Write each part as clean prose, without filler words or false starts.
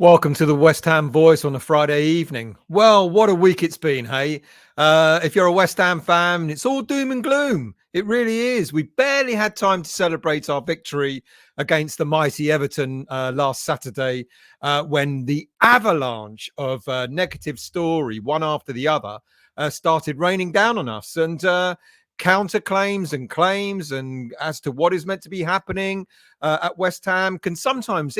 Welcome to the West Ham Voice on a Friday evening. Well, what a week it's been, hey? If you're a West Ham fan, it's all doom and gloom. It really is. We barely had time to celebrate our victory against the mighty Everton last Saturday when the avalanche of negative story, one after the other, started raining down on us. And counterclaims and claims and as to what is meant to be happening at West Ham can sometimes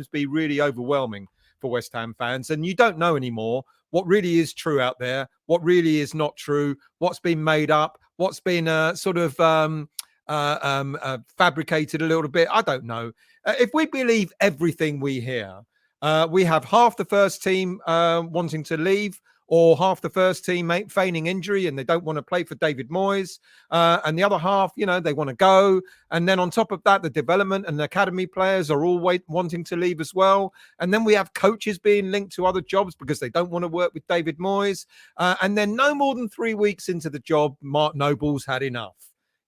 be really overwhelming for West Ham fans, and you don't know anymore what really is true out there, what really is not true, what's been made up, what's been fabricated a little bit. I don't know. If we believe everything we hear, we have half the first team wanting to leave, or half the first team feigning injury and they don't want to play for David Moyes. And the other half, they want to go. And then on top of that, the development and the academy players are all wanting to leave as well. And then we have coaches being linked to other jobs because they don't want to work with David Moyes. And then no more than 3 weeks into the job, Mark Noble's had enough.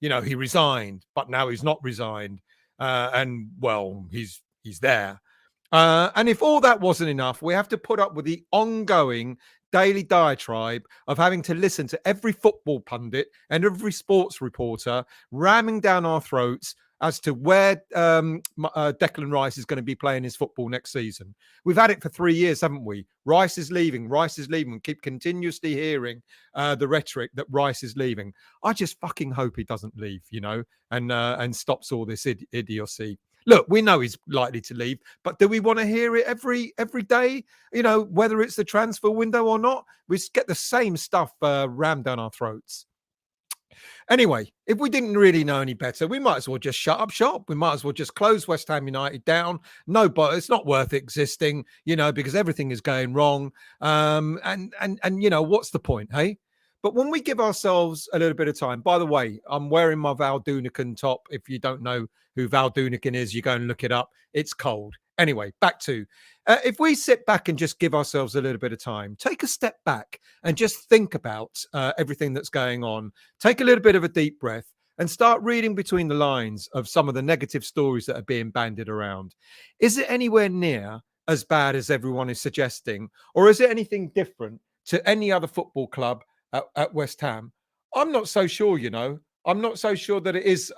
He resigned, but now he's not resigned. He's there. And if all that wasn't enough, we have to put up with the ongoing daily diatribe of having to listen to every football pundit and every sports reporter ramming down our throats as to where Declan Rice is going to be playing his football next season. We've had it for 3 years, haven't we? Rice is leaving. We keep continuously hearing the rhetoric that Rice is leaving. I just fucking hope he doesn't leave, and stops all this idiocy. Look, we know he's likely to leave, but do we want to hear it every day? Whether it's the transfer window or not, we get the same stuff rammed down our throats. Anyway, if we didn't really know any better, we might as well just shut up shop. We might as well just close West Ham United down. No, but it's not worth existing, because everything is going wrong. And what's the point, hey? But when we give ourselves a little bit of time, by the way, I'm wearing my Val Doonican top. If you don't know who Val Doonican is, you go and look it up. It's cold. Anyway, back to if we sit back and just give ourselves a little bit of time, take a step back and just think about everything that's going on. Take a little bit of a deep breath and start reading between the lines of some of the negative stories that are being bandied around. Is it anywhere near as bad as everyone is suggesting? Or is it anything different to any other football club at West Ham? I'm not so sure, I'm not so sure that it is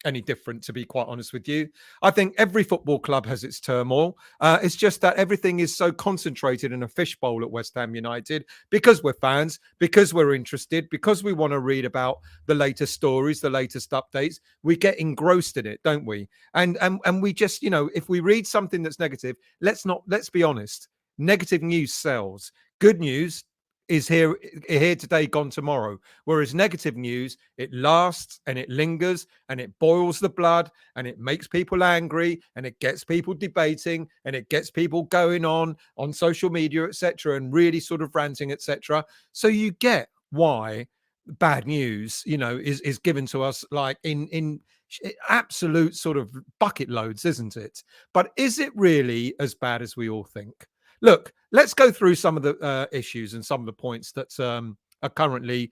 any different, to be quite honest with you. I think every football club has its turmoil. It's just that everything is so concentrated in a fishbowl at West Ham United because we're fans, because we're interested, because we want to read about the latest stories, the latest updates. We get engrossed in it, don't we? And we just, if we read something that's negative, let's be honest. Negative news sells. Good news is here today, gone tomorrow. Whereas negative news, it lasts and it lingers and it boils the blood and it makes people angry and it gets people debating and it gets people going on social media, etc., and really sort of ranting, etc. So you get why bad news, is given to us like in absolute sort of bucket loads, isn't it? But is it really as bad as we all think? Look, let's go through some of the issues and some of the points that are currently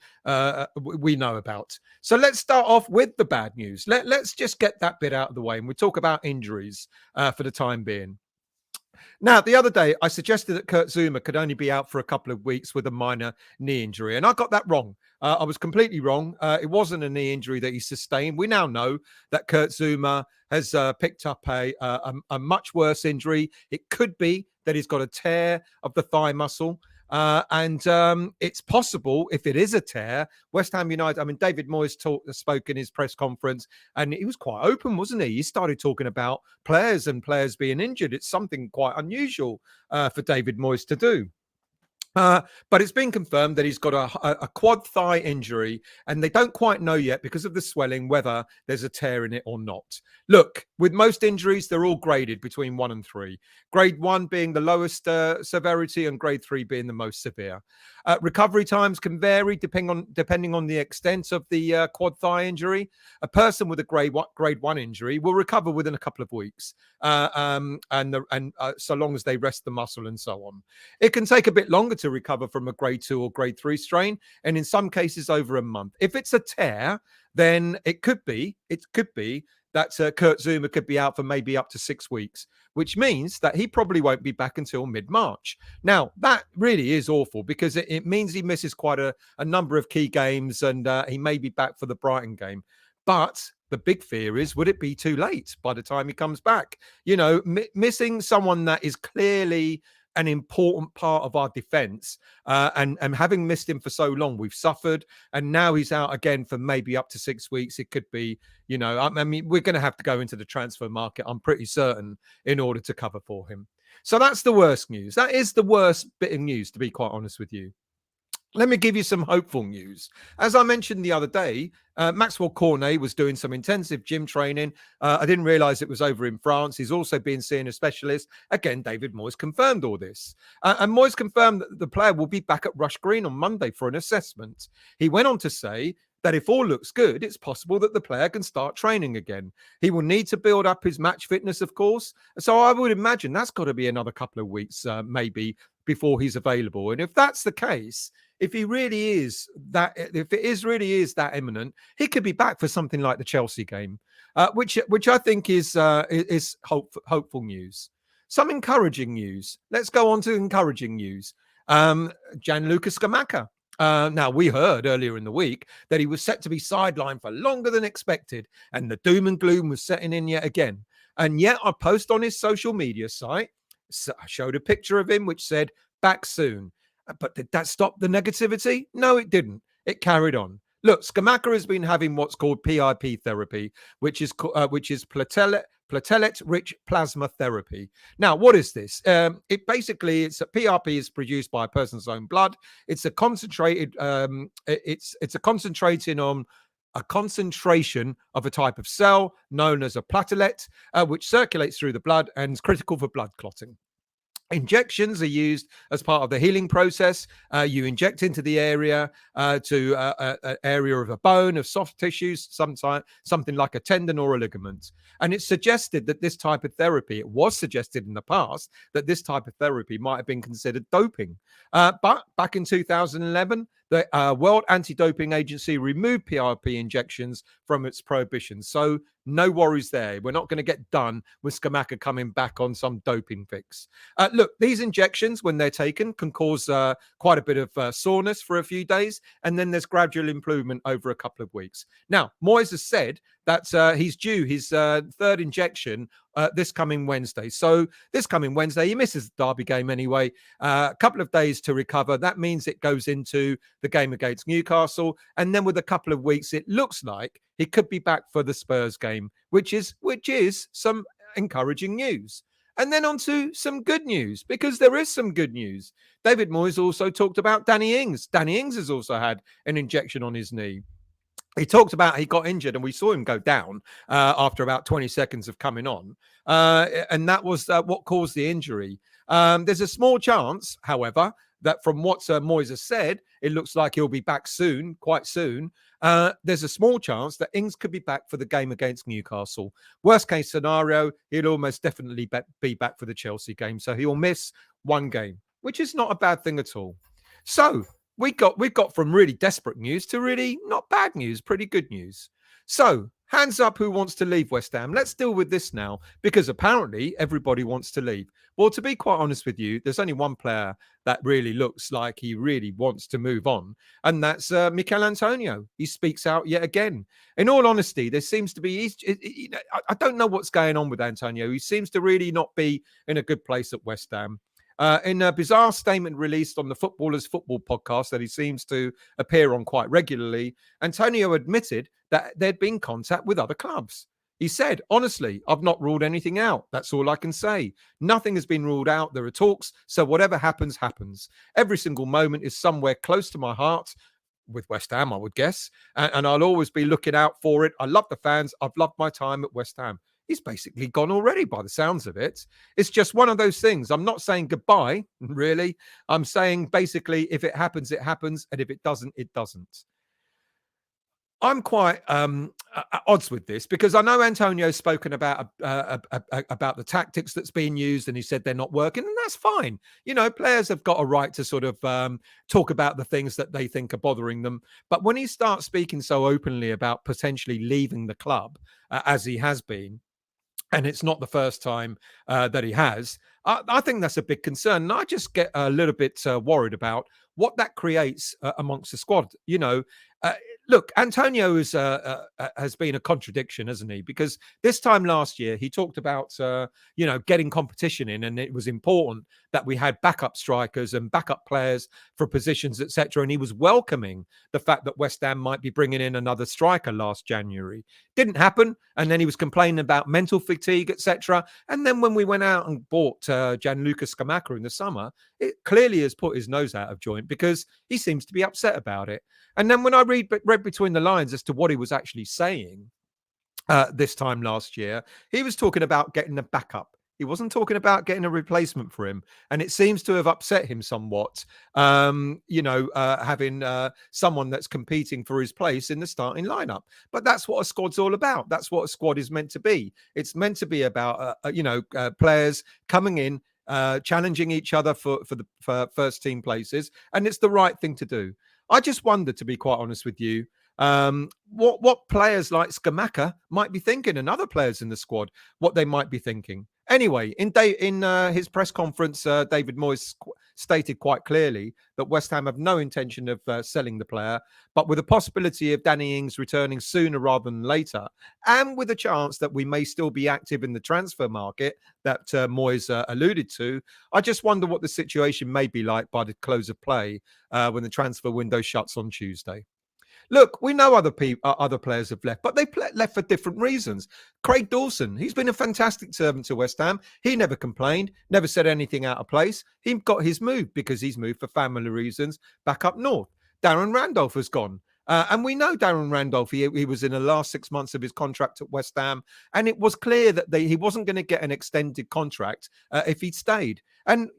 we know about. So let's start off with the bad news. Let's just get that bit out of the way, and we talk about injuries for the time being. Now, the other day, I suggested that Kurt Zuma could only be out for a couple of weeks with a minor knee injury, and I got that wrong. I was completely wrong. It wasn't a knee injury that he sustained. We now know that Kurt Zuma has picked up a much worse injury. It could be that he's got a tear of the thigh muscle. And it's possible, if it is a tear, West Ham United, David Moyes spoke in his press conference, and he was quite open, wasn't he? He started talking about players being injured. It's something quite unusual for David Moyes to do. But it's been confirmed that he's got a quad thigh injury, and they don't quite know yet because of the swelling whether there's a tear in it or not. Look, with most injuries, they're all graded between 1 and 3. Grade 1 being the lowest severity and grade 3 being the most severe. Recovery times can vary depending on the extent of the quad thigh injury. A person with a grade 1 injury will recover within a couple of weeks, so long as they rest the muscle and so on. It can take a bit longer to to recover from a grade 2 or grade 3 strain, and in some cases over a month. If it's a tear, then it could be that Kurt Zuma could be out for maybe up to 6 weeks, which means that he probably won't be back until mid-March. Now, that really is awful because it means he misses quite a number of key games, and he may be back for the Brighton game. But the big fear is, would it be too late by the time he comes back? Missing someone that is clearly an important part of our defense, and having missed him for so long, we've suffered, and now he's out again for maybe up to 6 weeks. It could be, I mean, we're going to have to go into the transfer market, I'm pretty certain, in order to cover for him. So that's the worst news. That is the worst bit of news, to be quite honest with you. Let me give you some hopeful news. As I mentioned the other day, Maxwell Cornet was doing some intensive gym training. I didn't realize it was over in France. He's also been seeing a specialist. Again, David Moyes confirmed all this. And Moyes confirmed that the player will be back at Rush Green on Monday for an assessment. He went on to say that if all looks good, it's possible that the player can start training again. He will need to build up his match fitness, of course. So I would imagine that's got to be another couple of weeks, maybe, before he's available. And if that's the case, if it really is that imminent, he could be back for something like the Chelsea game, which I think is hopeful news. Some encouraging news. Let's go on to encouraging news. Gianluca Scamacca. Now, we heard earlier in the week that he was set to be sidelined for longer than expected, and the doom and gloom was setting in yet again. And yet, I post on his social media site, I showed a picture of him which said, "Back soon." But did that stop the negativity? No, it didn't. It carried on. Look, Scamacca has been having what's called PIP therapy, which is platelet-rich plasma therapy. Now, what is this? It's a PRP is produced by a person's own blood. It's a concentrated. It's a concentrating on a concentration of a type of cell known as a platelet, which circulates through the blood and is critical for blood clotting. Injections are used as part of the healing process. You inject into the area to an area of a bone, of soft tissues, something like a tendon or a ligament. And it's suggested that this type of therapy, it was suggested in the past that this type of therapy might have been considered doping. But back in 2011, the World Anti-Doping Agency removed PRP injections from its prohibition. So no worries there. We're not going to get done with Scamacca coming back on some doping fix. Look, these injections, when they're taken, can cause quite a bit of soreness for a few days, and then there's gradual improvement over a couple of weeks. Now, Moyes has said that he's due his third injection this coming Wednesday. So this coming Wednesday, he misses the Derby game anyway. A couple of days to recover. That means it goes into the game against Newcastle. And then with a couple of weeks, it looks like he could be back for the Spurs game, which is some encouraging news. And then on to some good news, because there is some good news. David Moyes also talked about Danny Ings. Danny Ings has also had an injection on his knee. He talked about he got injured and we saw him go down after about 20 seconds of coming on. And that was what caused the injury. There's a small chance, however, that from what Moyes has said, it looks like he'll be back soon, quite soon. There's a small chance that Ings could be back for the game against Newcastle. Worst case scenario, he'll almost definitely be back for the Chelsea game. So he'll miss one game, which is not a bad thing at all. So we got from really desperate news to really not bad news, pretty good news. So hands up who wants to leave West Ham. Let's deal with this now, because apparently everybody wants to leave. Well, to be quite honest with you, there's only one player that really looks like he really wants to move on, and that's Mikel Antonio. He speaks out yet again. In all honesty, there seems to be, I don't know what's going on with Antonio. He seems to really not be in a good place at West Ham. In a bizarre statement released on the Footballers Football podcast that he seems to appear on quite regularly, Antonio admitted that there'd been contact with other clubs. He said, "Honestly, I've not ruled anything out. That's all I can say. Nothing has been ruled out. There are talks, so whatever happens, happens. Every single moment is somewhere close to my heart." With West Ham, I would guess. And I'll always be looking out for it. I love the fans. I've loved my time at West Ham. He's basically gone already by the sounds of it. It's just one of those things. I'm not saying goodbye, really. I'm saying basically if it happens, it happens. And if it doesn't, it doesn't. I'm quite odds with this because I know Antonio's spoken about the tactics that's being used, and he said they're not working, and that's fine. You know, players have got a right to sort of talk about the things that they think are bothering them. But when he starts speaking so openly about potentially leaving the club, as he has been, and it's not the first time that he has. I think that's a big concern, and I just get a little bit worried about what that creates amongst the squad. You know, uh, look, Antonio has been a contradiction, hasn't he? Because this time last year he talked about getting competition in, and it was important that we had backup strikers and backup players for positions, etc. And he was welcoming the fact that West Ham might be bringing in another striker last January. Didn't happen, and then he was complaining about mental fatigue, etc. And then when we went out and bought Gianluca Scamacca in the summer, it clearly has put his nose out of joint because he seems to be upset about it. And then when I read between the lines as to what he was actually saying, this time last year, he was talking about getting a backup. He wasn't talking about getting a replacement for him, and it seems to have upset him somewhat. Having someone that's competing for his place in the starting lineup. But that's what a squad's all about. That's what a squad is meant to be. It's meant to be about players coming in, challenging each other for first team places, and it's the right thing to do. I just wonder, to be quite honest with you, what players like Scamacca might be thinking, and other players in the squad, what they might be thinking. Anyway, in his press conference, David Moyes stated quite clearly that West Ham have no intention of selling the player, but with a possibility of Danny Ings returning sooner rather than later, and with a chance that we may still be active in the transfer market that Moyes alluded to. I just wonder what the situation may be like by the close of play when the transfer window shuts on Tuesday. Look, we know other players have left, but they left for different reasons. Craig Dawson, he's been a fantastic servant to West Ham. He never complained, never said anything out of place. He got his move because he's moved for family reasons back up north. Darren Randolph has gone. And we know Darren Randolph, he was in the last 6 months of his contract at West Ham, and it was clear that he wasn't going to get an extended contract if he'd stayed. And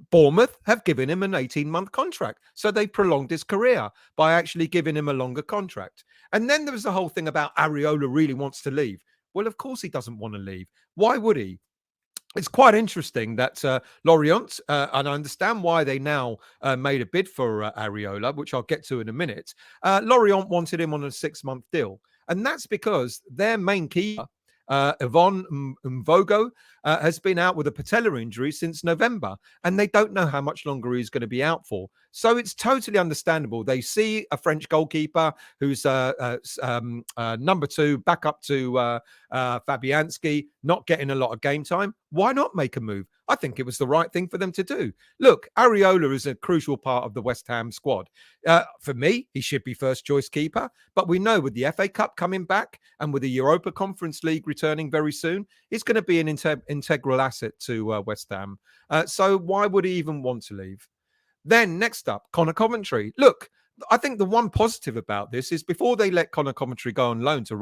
Bournemouth have given him an 18-month contract. So they prolonged his career by actually giving him a longer contract. And then there was the whole thing about Areola really wants to leave. Well, of course he doesn't want to leave. Why would he? It's quite interesting that Lorient, and I understand why they now made a bid for Areola, which I'll get to in a minute. Lorient wanted him on a 6-month deal. And that's because their main keeper, Yvonne Mvogo, has been out with a patella injury since November, and they don't know how much longer he's going to be out for. So it's totally understandable. They see a French goalkeeper who's number 2, back up to Fabianski, not getting a lot of game time. Why not make a move? I think it was the right thing for them to do. Look, Areola is a crucial part of the West Ham squad. For me, he should be first choice keeper. But we know with the FA Cup coming back and with the Europa Conference League returning very soon, he's going to be an integral asset to West Ham. So why would he even want to leave? Then next up, Connor Coventry. Look, I think the one positive about this is before they let Connor Coventry go on loan to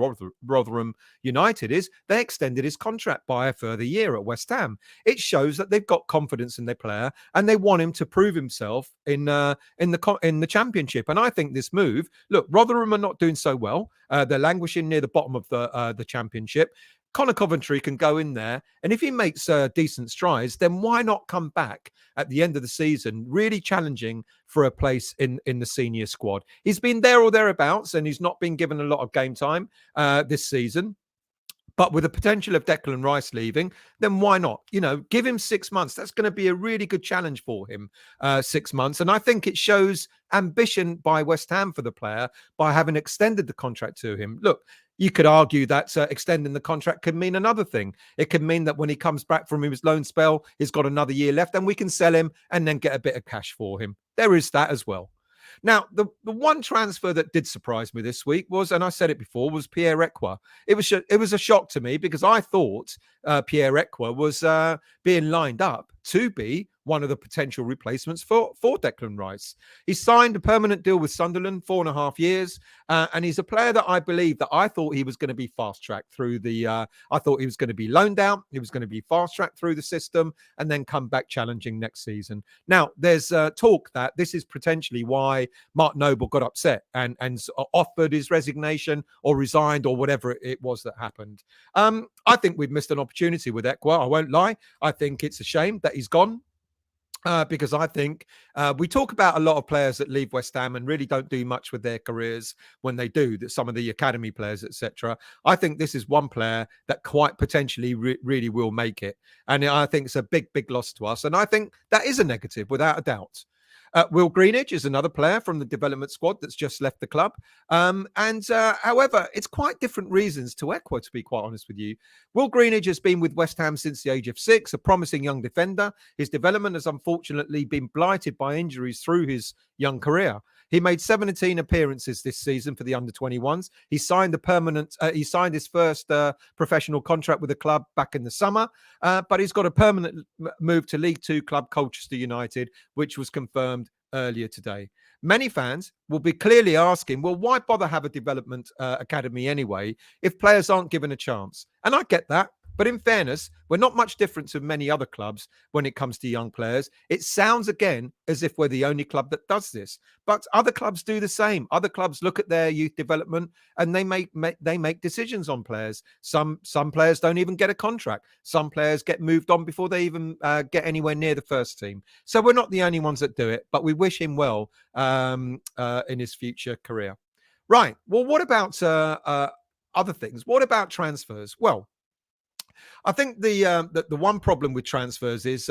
Rotherham United is they extended his contract by a further year at West Ham. It shows that they've got confidence in their player and they want him to prove himself in the Championship. And I think this move, look, Rotherham are not doing so well. They're languishing near the bottom of the Championship. Connor Coventry can go in there, and if he makes decent strides, then why not come back at the end of the season, really challenging for a place in the senior squad? He's been there or thereabouts, and he's not been given a lot of game time this season. But with the potential of Declan Rice leaving, then why not? Give him 6 months. That's going to be a really good challenge for him, 6 months. And I think it shows ambition by West Ham for the player by having extended the contract to him. Look, you could argue that extending the contract could mean another thing. It could mean that when he comes back from his loan spell, he's got another year left and we can sell him and then get a bit of cash for him. There is that as well. Now, the one transfer that did surprise me this week was, and I said it before, was Pierre Ekwa. It was a shock to me because I thought Pierre Ekwa was being lined up to be one of the potential replacements for Declan Rice. He signed a permanent deal with Sunderland, 4.5 years, and he's a player that I believe that I thought he was going to be fast-tracked through the I thought he was going to be loaned out, he was going to be fast-tracked through the system, and then come back challenging next season. Now, there's talk that this is potentially why Mark Noble got upset and offered his resignation or resigned or whatever it was that happened. I think we've missed an opportunity with Ekwa. I won't lie. I think it's a shame that he's gone. Because I think we talk about a lot of players that leave West Ham and really don't do much with their careers when they do, that some of the academy players, etc. I think this is one player that quite potentially really will make it. And I think it's a big, big loss to us. And I think that is a negative, without a doubt. Will Greenidge is another player from the development squad that's just left the club. However, it's quite different reasons to Ekwa, to be quite honest with you. Will Greenidge has been with West Ham since the age of 6, a promising young defender. His development has unfortunately been blighted by injuries through his young career. He made 17 appearances this season for the under-21s. He signed his first professional contract with the club back in the summer, but he's got a permanent move to League Two club Colchester United, which was confirmed earlier today. Many fans will be clearly asking, well, why bother have a development academy anyway if players aren't given a chance? And I get that. But in fairness, we're not much different to many other clubs when it comes to young players. It sounds again as if we're the only club that does this, but other clubs do the same. Other clubs look at their youth development and they make decisions on players. Some players don't even get a contract. Some players get moved on before they even get anywhere near the first team. So we're not the only ones that do it, but we wish him well in his future career. Right. Well, what about other things? What about transfers? Well, I think the one problem with transfers is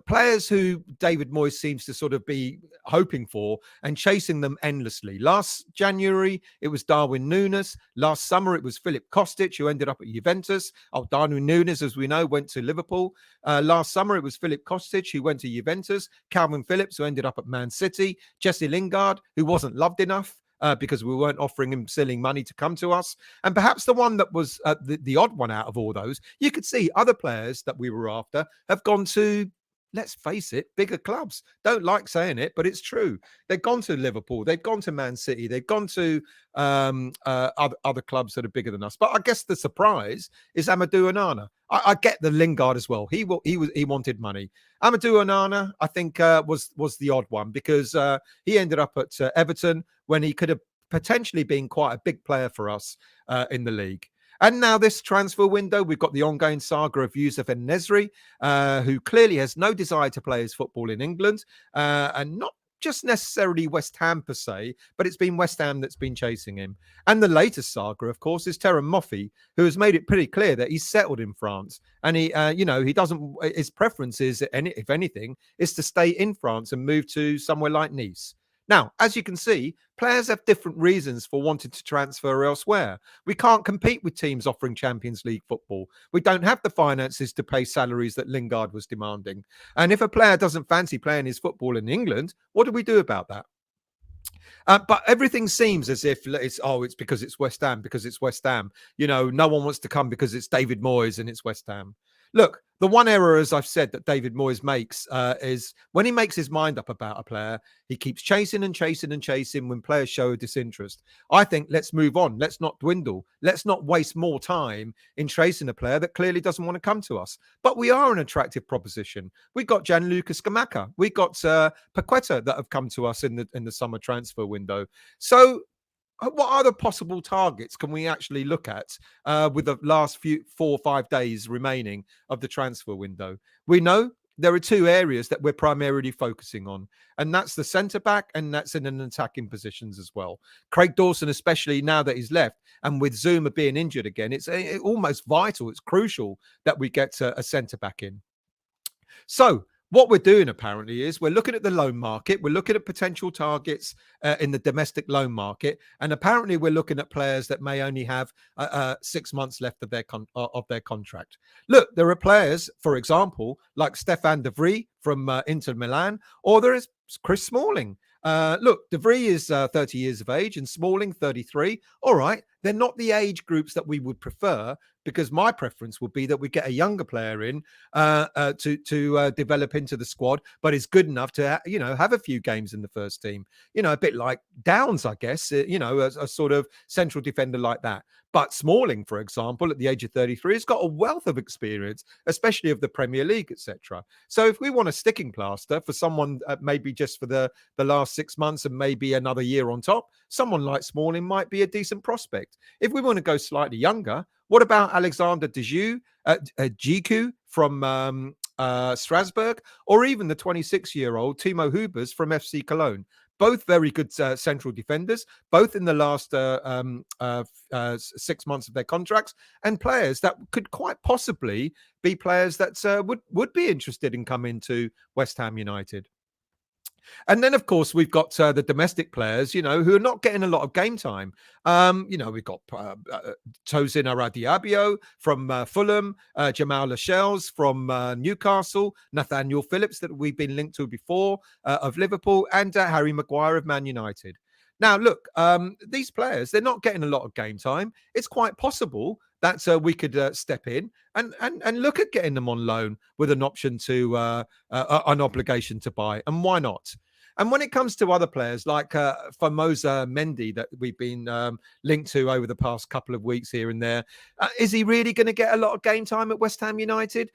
players who David Moyes seems to sort of be hoping for and chasing them endlessly. Last January, it was Darwin Núñez. Last summer, it was Filip Kostic, who ended up at Juventus. Darwin Núñez, as we know, went to Liverpool. Last summer, it was Filip Kostic, who went to Juventus. Calvin Phillips, who ended up at Man City. Jesse Lingard, who wasn't loved enough. Because we weren't offering him silly money to come to us. And perhaps the one that was the odd one out of all those, you could see other players that we were after have gone to, let's face it, bigger clubs. Don't like saying it, but it's true. They've gone to Liverpool. They've gone to Man City. They've gone to other clubs that are bigger than us. But I guess the surprise is Amadou Onana. I get the Lingard as well. He wanted money. Amadou Onana, I think, was the odd one because he ended up at Everton when he could have potentially been quite a big player for us in the league. And now this transfer window, we've got the ongoing saga of Youssef En-Nesyri, who clearly has no desire to play his football in England, and not just necessarily West Ham per se, but it's been West Ham that's been chasing him. And the latest saga, of course, is Terem Moffi, who has made it pretty clear that he's settled in France. And he doesn't, his preference is, if anything, is to stay in France and move to somewhere like Nice. Now, as you can see, players have different reasons for wanting to transfer elsewhere. We can't compete with teams offering Champions League football. We don't have the finances to pay salaries that Lingard was demanding. And if a player doesn't fancy playing his football in England, what do we do about that? But everything seems as if it's because it's West Ham, because it's West Ham. No one wants to come because it's David Moyes and it's West Ham. Look, the one error, as I've said, that David Moyes makes is when he makes his mind up about a player, he keeps chasing and chasing and chasing when players show a disinterest. I think let's move on. Let's not dwindle. Let's not waste more time in chasing a player that clearly doesn't want to come to us. But we are an attractive proposition. We got Gianluca Scamacca. We got Paqueta that have come to us in the summer transfer window. So what other possible targets can we actually look at with the last 4 or 5 days remaining of the transfer window? We know there are two areas that we're primarily focusing on, and that's the centre-back and that's in an attacking positions as well. Craig Dawson, especially now that he's left, and with Zuma being injured again, it's almost vital, it's crucial that we get a centre-back in. So what we're doing apparently is we're looking at the loan market. We're looking at potential targets in the domestic loan market. And apparently we're looking at players that may only have 6 months left of their contract. Look, there are players, for example, like Stefan de Vrij from Inter Milan, or there is Chris Smalling. Look, de Vrij is 30 years of age and Smalling 33. All right, They're not the age groups that we would prefer, because my preference would be that we get a younger player in to develop into the squad, but is good enough to have a few games in the first team. A bit like Downs, I guess. A sort of central defender like that. But Smalling, for example, at the age of 33, has got a wealth of experience, especially of the Premier League, etc. So if we want a sticking plaster for someone, maybe just for the last 6 months and maybe another year on top, someone like Smalling might be a decent prospect. If we want to go slightly younger, what about Alexander Djiku from Strasbourg, or even the 26-year-old Timo Hubers from FC Cologne? Both very good central defenders, both in the last 6 months of their contracts, and players that could quite possibly be players that would be interested in coming to West Ham United. And then, of course, we've got the domestic players, who are not getting a lot of game time. We've got Tosin Aradiabio from Fulham, Jamal Lascelles from Newcastle, Nathaniel Phillips that we've been linked to before of Liverpool, and Harry Maguire of Man United. Now, look, these players, they're not getting a lot of game time. It's quite possible that we could step in and look at getting them on loan with an option to an obligation to buy. And why not? And when it comes to other players like Formosa Mendy that we've been linked to over the past couple of weeks here and there, is he really going to get a lot of game time at West Ham United?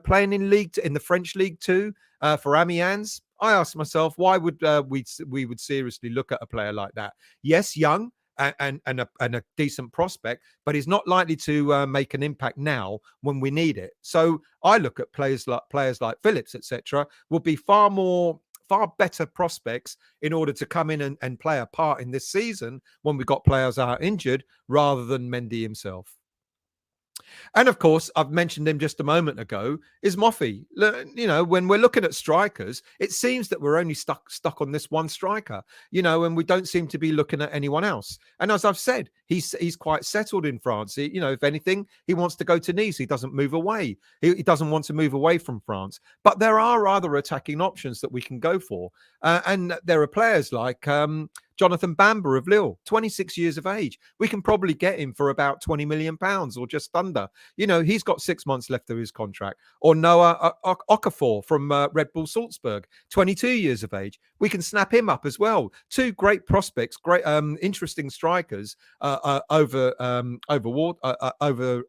Playing in the French League Two for Amiens. I asked myself, why would we would seriously look at a player like that? Yes, young and a decent prospect, but he's not likely to make an impact now when we need it. So I look at players like Phillips, etc., will be far better prospects in order to come in and play a part in this season when we've got players out injured, rather than Mendy himself. And of course, I've mentioned him just a moment ago, is Moffey. When we're looking at strikers, it seems that we're only stuck on this one striker, and we don't seem to be looking at anyone else. And as I've said, he's quite settled in France. If anything, he wants to go to Nice. He doesn't move away. He doesn't want to move away from France. But there are other attacking options that we can go for. And there are players like Jonathan Bamber of Lille, 26 years of age. We can probably get him for about £20 million or just under. He's got 6 months left of his contract. Or Noah Okafor from Red Bull Salzburg, 22 years of age. We can snap him up as well. Two great prospects, great, interesting strikers over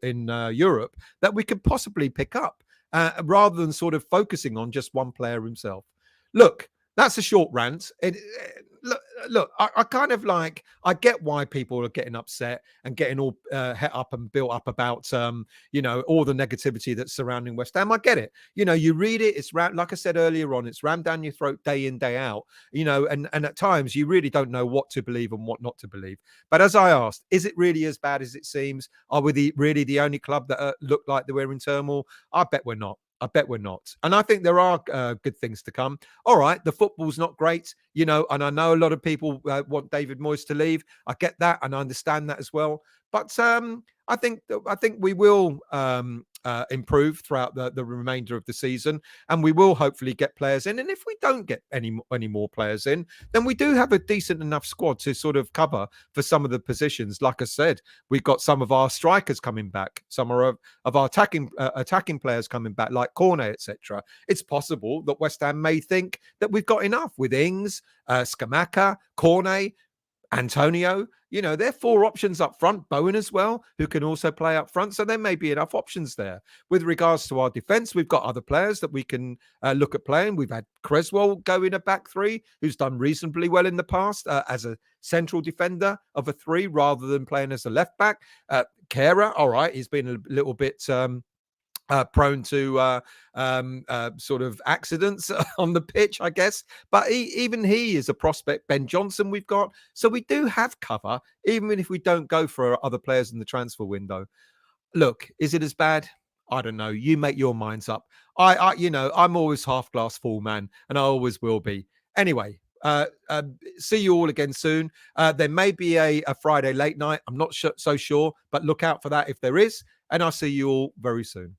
in Europe that we could possibly pick up rather than sort of focusing on just one player himself. Look, that's a short rant. Look, I kind of I get why people are getting upset and getting all het up and built up about, all the negativity that's surrounding West Ham. I get it. You read it, it's like I said earlier on, it's rammed down your throat day in, day out, and at times you really don't know what to believe and what not to believe. But as I asked, is it really as bad as it seems? Are we really the only club that look like we're in turmoil? I bet we're not. And I think there are good things to come. All right, the football's not great, and I know a lot of people want David Moyes to leave. I get that, and I understand that as well. But I think we will improve throughout the remainder of the season, and we will hopefully get players in. And if we don't get any more players in, then we do have a decent enough squad to sort of cover for some of the positions. Like I said, we've got some of our strikers coming back, some of our attacking players coming back, like Cornet, etc. It's possible that West Ham may think that we've got enough with Ings, Scamacca, Cornet, Antonio. There are 4 options up front. Bowen as well, who can also play up front. So there may be enough options there. With regards to our defence, we've got other players that we can look at playing. We've had Creswell go in a back 3, who's done reasonably well in the past as a central defender of a 3 rather than playing as a left back. Kehrer, all right, he's been a little bit prone to sort of accidents on the pitch, I guess. But even he is a prospect. Ben Johnson we've got. So we do have cover, even if we don't go for other players in the transfer window. Look, is it as bad? I don't know. You make your minds up. I'm always half glass full, man, and I always will be. Anyway, see you all again soon. There may be a Friday late night. I'm not so sure, but look out for that if there is. And I'll see you all very soon.